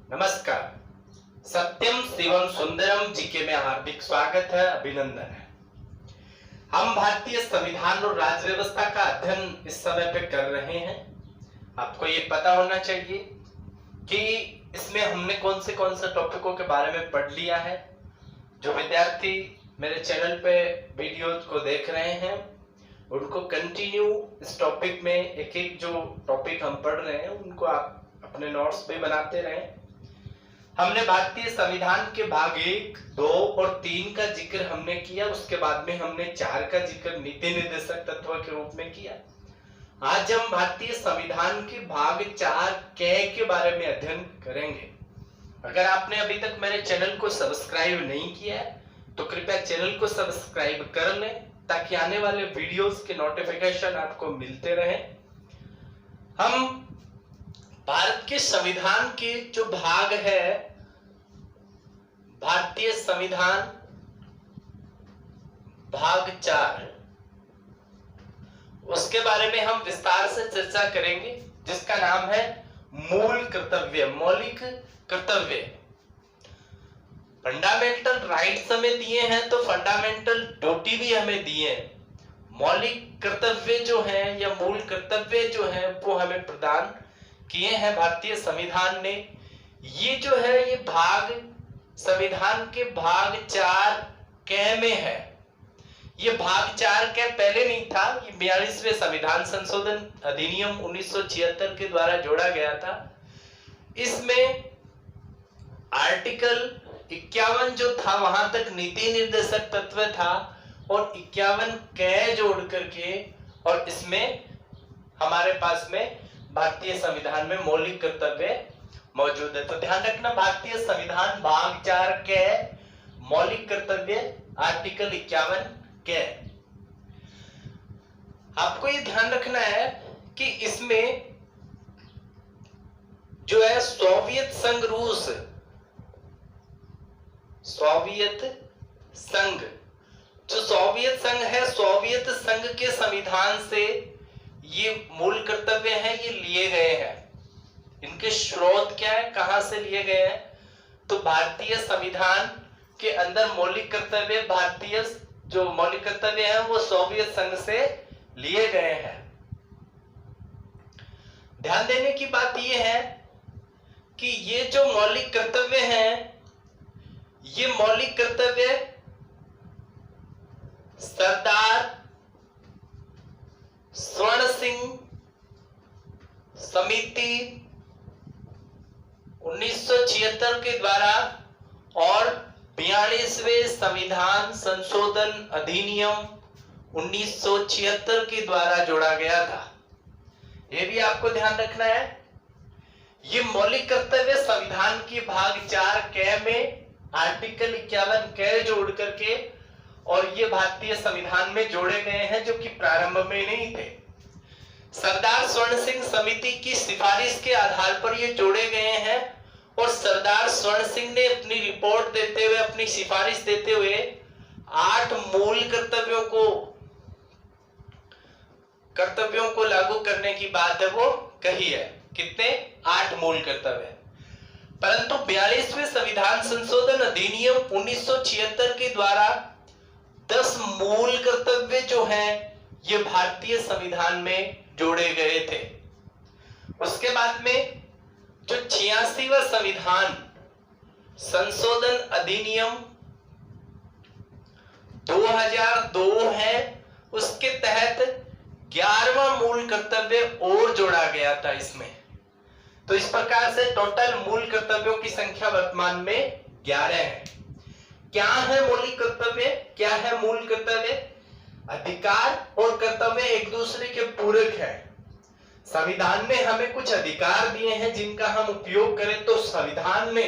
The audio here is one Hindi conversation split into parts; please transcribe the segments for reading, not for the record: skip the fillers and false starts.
नमस्कार। सत्यम शिवम सुंदरम जीके में हार्दिक स्वागत है, अभिनंदन है। हम भारतीय संविधान और राज्य व्यवस्था का अध्ययन इस समय पे कर रहे हैं। आपको ये पता होना चाहिए कि इसमें हमने कौन से टॉपिकों के बारे में पढ़ लिया है। जो विद्यार्थी मेरे चैनल पे वीडियोज को देख रहे हैं उनको कंटिन्यू इस टॉपिक में एक एक जो टॉपिक हम पढ़ रहे हैं उनको आप अपने नोट्स पे बनाते रहें। हमने भारतीय संविधान के भाग 1, 2 और 3 का जिक्र हमने किया। उसके बाद में हमने 4 का जिक्र नीति निर्देशक तत्व के रूप में किया। आज हम भारतीय संविधान के भाग 4 के बारे में अध्ययन करेंगे। अगर आपने अभी तक मेरे चैनल को सब्सक्राइब नहीं किया है तो कृपया चैनल को सब्सक्राइब कर लें ताकि आने वाले वीडियोस के नोटिफिकेशन आपको मिलते रहे। हम भारत के संविधान के जो भाग है, भारतीय संविधान भाग 4, उसके बारे में हम विस्तार से चर्चा करेंगे, जिसका नाम है मूल कर्तव्य, मौलिक कर्तव्य। फंडामेंटल राइट्स हमें दिए हैं तो फंडामेंटल ड्यूटी भी हमें दिए हैं। मौलिक कर्तव्य जो है या मूल कर्तव्य जो है वो हमें प्रदान किए हैं भारतीय संविधान ने। ये जो है ये भाग संविधान के भाग 4 क में है। ये भाग 4 क पहले नहीं था, ये 42वें संविधान संशोधन अधिनियम 1976 के द्वारा जोड़ा गया था। इसमें आर्टिकल 51 जो था वहां तक नीति निर्देशक तत्व था और 51 क जोड़ करके और इसमें हमारे पास में भारतीय संविधान में मौलिक कर्तव्य मौजूद है। तो ध्यान रखना, भारतीय संविधान भाग 4 के मौलिक कर्तव्य आर्टिकल 51 के। आपको ये ध्यान रखना है कि इसमें जो है सोवियत संघ रूस, सोवियत संघ, जो सोवियत संघ है, सोवियत संघ के संविधान से ये मूल कर्तव्य हैं, ये लिए गए हैं। इनके स्रोत क्या है, कहां से लिए गए हैं? तो भारतीय संविधान के अंदर मौलिक कर्तव्य, भारतीय जो मौलिक कर्तव्य है वो सोवियत संघ से लिए गए हैं। ध्यान देने की बात यह है कि ये जो मौलिक कर्तव्य हैं, ये मौलिक कर्तव्य सरदार स्वर्ण सिंह समिति 1976 के द्वारा और 42वें संविधान संशोधन अधिनियम 1976 के द्वारा जोड़ा गया था। यह भी आपको ध्यान रखना है। ये मौलिक कर्तव्य संविधान के भाग 4 क में आर्टिकल 51 क जोड़ करके और ये भारतीय संविधान में जोड़े गए हैं, जो कि प्रारंभ में नहीं थे। सरदार स्वर्ण सिंह समिति की सिफारिश के आधार पर ये जोड़े गए हैं और सरदार स्वर्ण सिंह ने अपनी रिपोर्ट देते हुए, अपनी सिफारिश देते हुए 8 मूल कर्तव्यों को लागू करने की बात है वो कही है। कितने? 8 मूल कर्तव्य। परंतु 42वें संविधान संशोधन अधिनियम 1976 के द्वारा 10 मूल कर्तव्य जो हैं ये भारतीय संविधान में जोड़े गए थे। उसके बाद में जो 86वां संविधान संशोधन अधिनियम 2002 है, उसके तहत 11वां मूल कर्तव्य और जोड़ा गया था इसमें। तो इस प्रकार से टोटल मूल कर्तव्यों की संख्या वर्तमान में 11 है। क्या है मौलिक कर्तव्य, क्या है मूल कर्तव्य? अधिकार और कर्तव्य एक दूसरे के पूरक है। संविधान ने हमें कुछ अधिकार दिए हैं जिनका हम उपयोग करें, तो संविधान ने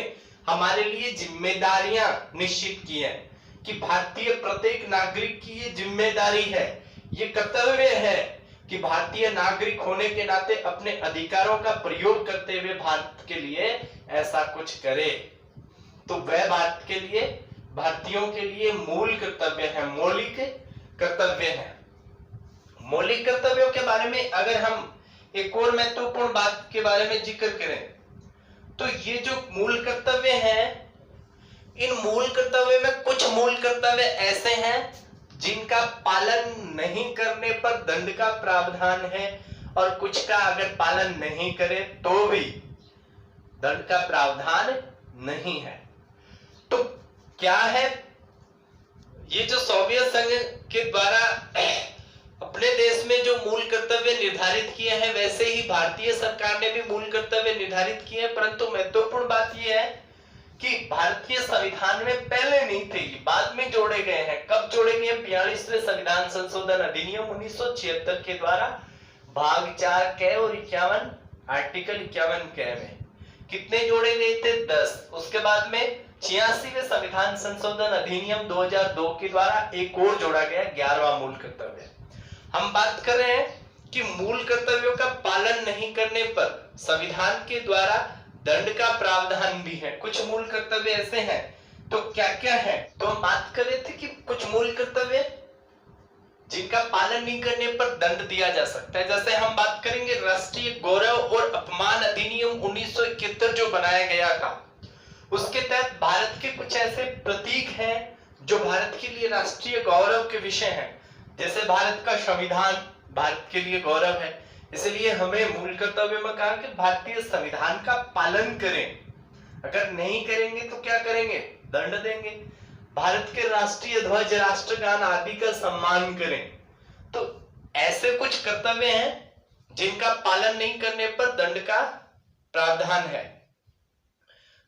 हमारे लिए जिम्मेदारियां निश्चित की हैं कि भारतीय प्रत्येक नागरिक की ये जिम्मेदारी है, ये कर्तव्य है कि भारतीय नागरिक होने के नाते अपने अधिकारों का प्रयोग करते हुए भारत के लिए ऐसा कुछ करे। तो वह भारत के लिए, भारतीयों के लिए मूल कर्तव्य है, मौलिक कर्तव्य है। मौलिक कर्तव्यों के बारे में अगर हम एक और महत्वपूर्ण बात के बारे में जिक्र करें तो ये जो मूल कर्तव्य हैं, इन मूल कर्तव्य में कुछ मूल कर्तव्य ऐसे हैं जिनका पालन नहीं करने पर दंड का प्रावधान है, और कुछ का अगर पालन नहीं करे तो भी दंड का प्रावधान नहीं है। तो क्या है, ये जो सोवियत संघ के द्वारा अपने देश में जो मूल कर्तव्य निर्धारित किए हैं, वैसे ही भारतीय सरकार ने भी मूल कर्तव्य निर्धारित किए हैं, परंतु महत्वपूर्ण बात यह है कि भारतीय संविधान में पहले नहीं थे, बाद में जोड़े गए हैं। कब जोड़े गए? 42वें संविधान संशोधन अधिनियम 1976 के द्वारा भाग 4 क और 51 आर्टिकल 51 क में कितने जोड़े गए थे? 10। उसके बाद में 86वें संविधान संशोधन अधिनियम 2002 के द्वारा एक और जोड़ा गया, 11वां मूल कर्तव्य। हम बात कर रहे हैं कि मूल कर्तव्यों का पालन नहीं करने पर संविधान के द्वारा दंड का प्रावधान भी है। कुछ मूल कर्तव्य ऐसे हैं, तो क्या क्या है? तो हम बात कर रहे थे कि कुछ मूल कर्तव्य जिनका पालन नहीं करने पर दंड दिया जा सकता है। जैसे हम बात करेंगे राष्ट्रीय गौरव और अपमान अधिनियम 1971 जो बनाया गया था, उसके तहत भारत के कुछ ऐसे प्रतीक हैं जो भारत के लिए राष्ट्रीय गौरव के विषय हैं। जैसे भारत का संविधान भारत के लिए गौरव है, इसलिए हमें मूल कर्तव्य में कहा कि भारतीय संविधान का पालन करें। अगर नहीं करेंगे तो क्या करेंगे? दंड देंगे। भारत के राष्ट्रीय ध्वज, राष्ट्रगान आदि का सम्मान करें। तो ऐसे कुछ कर्तव्य हैं जिनका पालन नहीं करने पर दंड का प्रावधान है।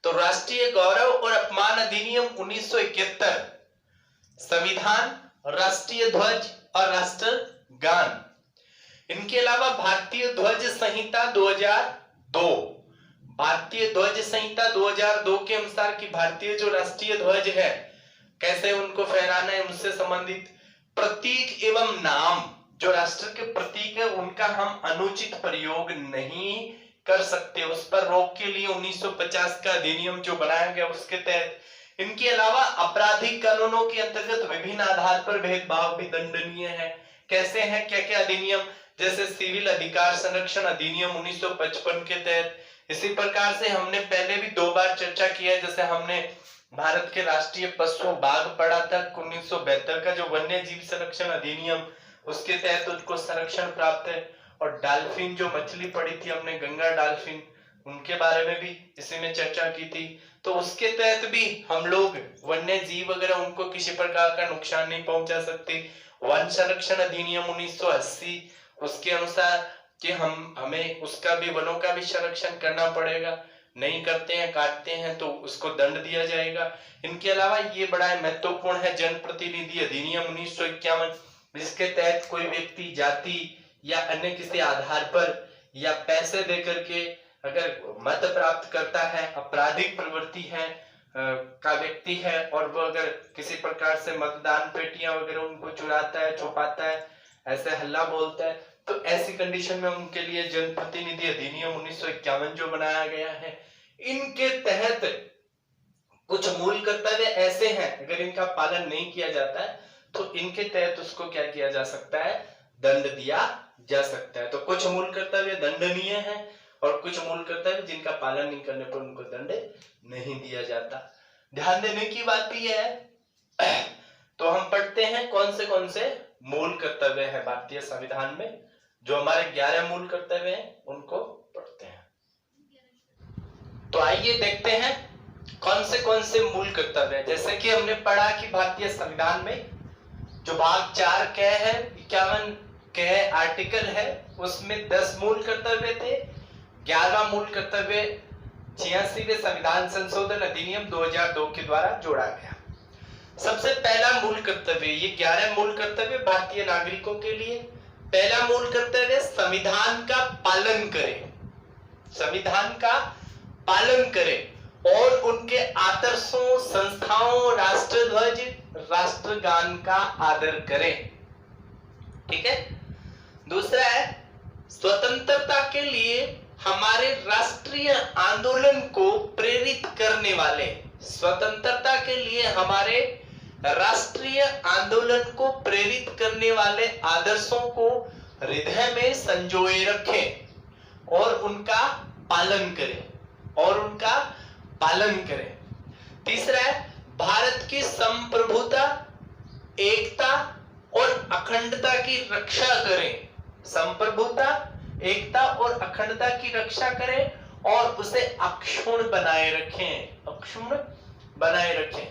तो राष्ट्रीय गौरव और अपमान अधिनियम 1971, संविधान, राष्ट्रीय ध्वज और राष्ट्रगान। इनके अलावा भारतीय ध्वज संहिता 2002, भारतीय ध्वज संहिता 2002 के अनुसार कि भारतीय जो राष्ट्रीय ध्वज है कैसे उनको फहराना है, उनसे संबंधित प्रतीक एवं नाम जो राष्ट्र के प्रतीक है उनका हम अनुचित प्रयोग नहीं कर सकते। उस पर रोक के लिए 1950 का अधिनियम जो बनाया गया उसके तहत। इनके अलावा आपराधिक कानूनों के अंतर्गत विभिन्न आधार पर भेदभाव भी दंडनीय है। कैसे हैं, क्या क्या अधिनियम? जैसे सिविल अधिकार संरक्षण अधिनियम 1955 के तहत। इसी प्रकार से हमने पहले भी 2 बार चर्चा किया है। जैसे हमने भारत के राष्ट्रीय पशु बाघ पढ़ा था 1972 का जो वन्य जीव संरक्षण अधिनियम, उसके तहत उनको संरक्षण प्राप्त है। और डॉल्फिन जो मछली पड़ी थी हमने, गंगा डॉल्फिन, उनके बारे में भी इसी में चर्चा की थी। तो उसके तहत भी हम लोग वन्य जीव वगैरह उनको किसी प्रकार का नुकसान नहीं पहुंचा सकते। वन संरक्षण अधिनियम 1980, उसके अनुसार कि हमें उसका भी, वनों का भी संरक्षण करना पड़ेगा। नहीं करते हैं, काटते हैं तो उसको दंड दिया जाएगा। इनके अलावा ये बड़ा महत्वपूर्ण है जनप्रतिनिधि अधिनियम 1951, जिसके तहत कोई व्यक्ति जाति या अन्य किसी आधार पर या पैसे देकर के अगर मत प्राप्त करता है, आपराधिक प्रवृत्ति है का व्यक्ति है, और वो अगर किसी प्रकार से मतदान पेटियां वगैरह उनको चुराता है, छुपाता है, ऐसे हल्ला बोलता है, तो ऐसी कंडीशन में उनके लिए जनप्रतिनिधि अधिनियम 1951 जो बनाया गया है, इनके तहत कुछ मूल कर्तव्य ऐसे हैं अगर इनका पालन नहीं किया जाता है तो इनके तहत उसको क्या किया जा सकता है? दंड दिया जा सकता है। तो कुछ मूल कर्तव्य दंडनीय हैं और कुछ मूल कर्तव्य जिनका पालन नहीं करने पर उनको दंड नहीं दिया जाता। ध्यान देने की बात भी है। तो हम पढ़ते हैं कौन से मूल कर्तव्य है भारतीय संविधान में। जो हमारे 11 मूल कर्तव्य हैं उनको पढ़ते हैं। तो आइए देखते हैं कौन से मूल कर्तव्य है। जैसे कि हमने पढ़ा कि भारतीय संविधान में जो भाग 4 क है, 51 क आर्टिकल है, उसमें 10 मूल कर्तव्य थे। 11वां मूल कर्तव्य 86वें संविधान संशोधन अधिनियम 2002 के द्वारा जोड़ा गया। सबसे पहला मूल कर्तव्य, ये 11 मूल कर्तव्य भारतीय नागरिकों के लिए। पहला मूल कर्तव्य संविधान का पालन करें, संविधान का पालन करें और उनके आदर्शों, संस्थाओं, राष्ट्रध्वज, राष्ट्रगान का आदर करें। ठीक है। दूसरा है स्वतंत्रता के लिए हमारे राष्ट्रीय आंदोलन को प्रेरित करने वाले, स्वतंत्रता के लिए हमारे राष्ट्रीय आंदोलन को प्रेरित करने वाले आदर्शों को हृदय में संजोए रखें और उनका पालन करें और उनका पालन करें। तीसरा है भारत की संप्रभुता, एकता और अखंडता की रक्षा करें। संप्रभुता, एकता और अखंडता की रक्षा करें और उसे अक्षुण्ण बनाए रखें, अक्षुण्ण बनाए रखें।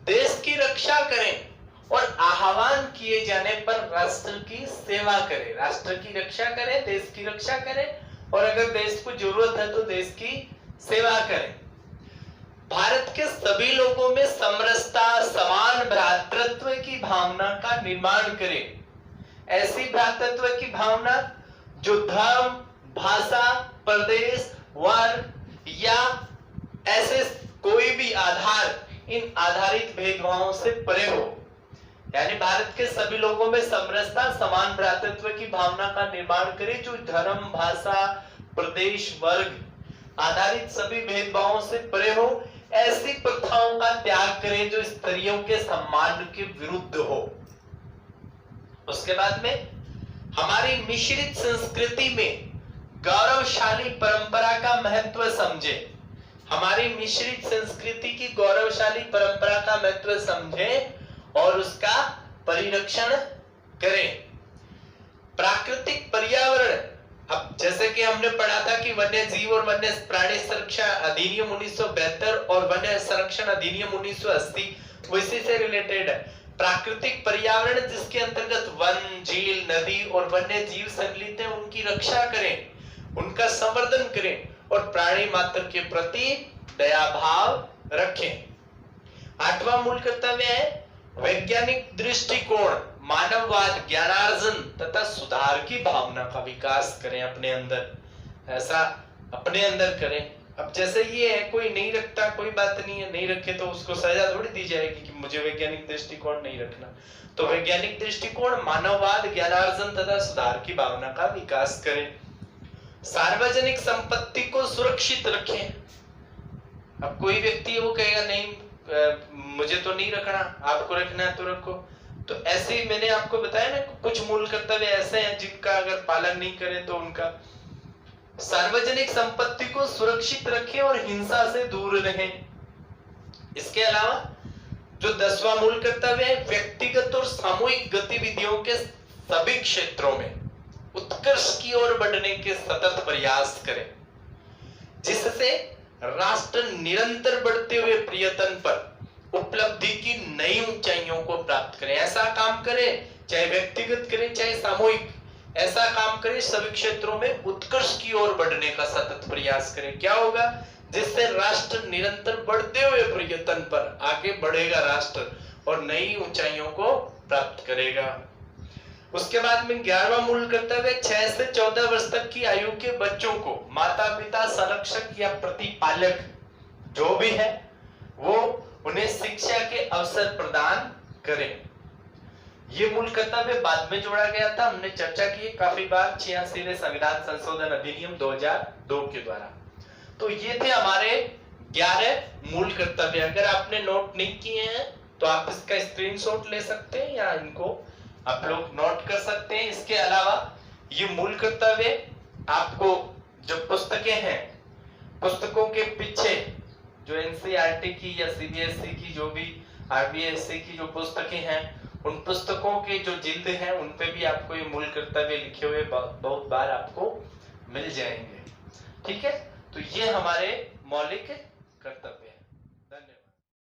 देश की रक्षा करें और आह्वान किए जाने पर राष्ट्र की सेवा करें। राष्ट्र की रक्षा करें, देश की रक्षा करें और अगर देश को जरूरत है तो देश की सेवा करें। भारत के सभी लोगों में समरसता, समान भ्रातृत्व की भावना का निर्माण करें। ऐसी भ्रातृत्व की भावना जो धर्म, भाषा, प्रदेश, वर्ग या ऐसे कोई भी आधार, इन आधारित भेदभावों से परे हो। यानी भारत के सभी लोगों में समरसता, समान भ्रातृत्व की भावना का निर्माण करे जो धर्म, भाषा, प्रदेश, वर्ग आधारित सभी भेदभावों से परे हो। ऐसी प्रथाओं का त्याग करें जो स्त्रियों के सम्मान के विरुद्ध हो। उसके बाद में हमारी मिश्रित संस्कृति में गौरवशाली परंपरा का महत्व समझे। हमारी मिश्रित संस्कृति की गौरवशाली परंपरा का महत्व समझे और उसका परिरक्षण करें। प्राकृतिक पर्यावरण, अब जैसे कि हमने पढ़ा था कि वन्य जीव और वन्य प्राणी संरक्षण अधिनियम 1972 और वन्य संरक्षण अधिनियम 1980 वो इसी से रिलेटेड है। प्राकृतिक पर्यावरण जिसके अंतर्गत वन, झील, नदी और वन्य जीव सम्मिलित है, उनकी रक्षा करें, उनका संवर्धन करें और प्राणी मात्र के प्रति दया भाव रखें। 8वां मूल कर्तव्य है वैज्ञानिक दृष्टिकोण, मानववाद, ज्ञानार्जन तथा सुधार की भावना का विकास करें अपने अंदर। ऐसा अपने अंदर करें। अब जैसे ये है, कोई नहीं रखता, कोई बात नहीं है, नहीं रखे तो उसको सजा थोड़ी दी जाएगी कि मुझे वैज्ञानिक दृष्टिकोण नहीं रखना। तो वैज्ञानिक दृष्टिकोण, मानववाद, ज्ञानार्जन तथा सुधार की भावना का विकास करें। सार्वजनिक संपत्ति को सुरक्षित रखें। अब कोई व्यक्ति वो कहेगा नहीं मुझे तो नहीं रखना, आपको रखना है तो रखो। तो ऐसे ही मैंने आपको बताया ना, कुछ मूल कर्तव्य ऐसे हैं जिनका अगर पालन नहीं करें तो उनका। सार्वजनिक संपत्ति को सुरक्षित रखें और हिंसा से दूर रहें। इसके अलावा जो 10वां मूल कर्तव्य है व्यक्तिगत और सामूहिक गतिविधियों के सभी क्षेत्रों में उत्कर्ष की ओर बढ़ने के सतत प्रयास करें, जिससे राष्ट्र निरंतर बढ़ते हुए प्रयत्न पर उपलब्धि की नई ऊंचाइयों को प्राप्त करें। ऐसा काम करें, चाहे व्यक्तिगत करें चाहे सामूहिक, ऐसा काम करें सभी क्षेत्रों में उत्कर्ष की ओर बढ़ने का सतत प्रयास करें। क्या होगा? जिससे राष्ट्र निरंतर बढ़ते हुए प्रयत्न पर आगे बढ़ेगा राष्ट्र और नई ऊंचाइयों को प्राप्त करेगा। उसके बाद में 11वां मूल कर्तव्य 6 से 14 वर्ष तक की आयु के बच्चों को माता पिता, संरक्षक या प्रतिपालक जो भी है वो उन्हें शिक्षा के अवसर प्रदान करें। ये मूल कर्तव्य बाद में जोड़ा गया था, हमने चर्चा की काफी बार 86वें संविधान संशोधन अधिनियम 2002 के द्वारा। तो ये थे हमारे 11 मूल कर्तव्य। अगर आपने नोट नहीं किए हैं तो आप इसका स्क्रीनशॉट ले सकते हैं या इनको आप लोग नोट कर सकते हैं। इसके अलावा ये मूल कर्तव्य आपको जो पुस्तकें हैं, पुस्तकों के पीछे जो एनसीईआरटी की या सीबीएसई की जो भी आरबीएसई की जो पुस्तकें हैं, उन पुस्तकों के जो जिल्द हैं उन पे भी आपको ये मूल कर्तव्य लिखे हुए बहुत बार आपको मिल जाएंगे। ठीक है, तो ये हमारे मौलिक कर्तव्य।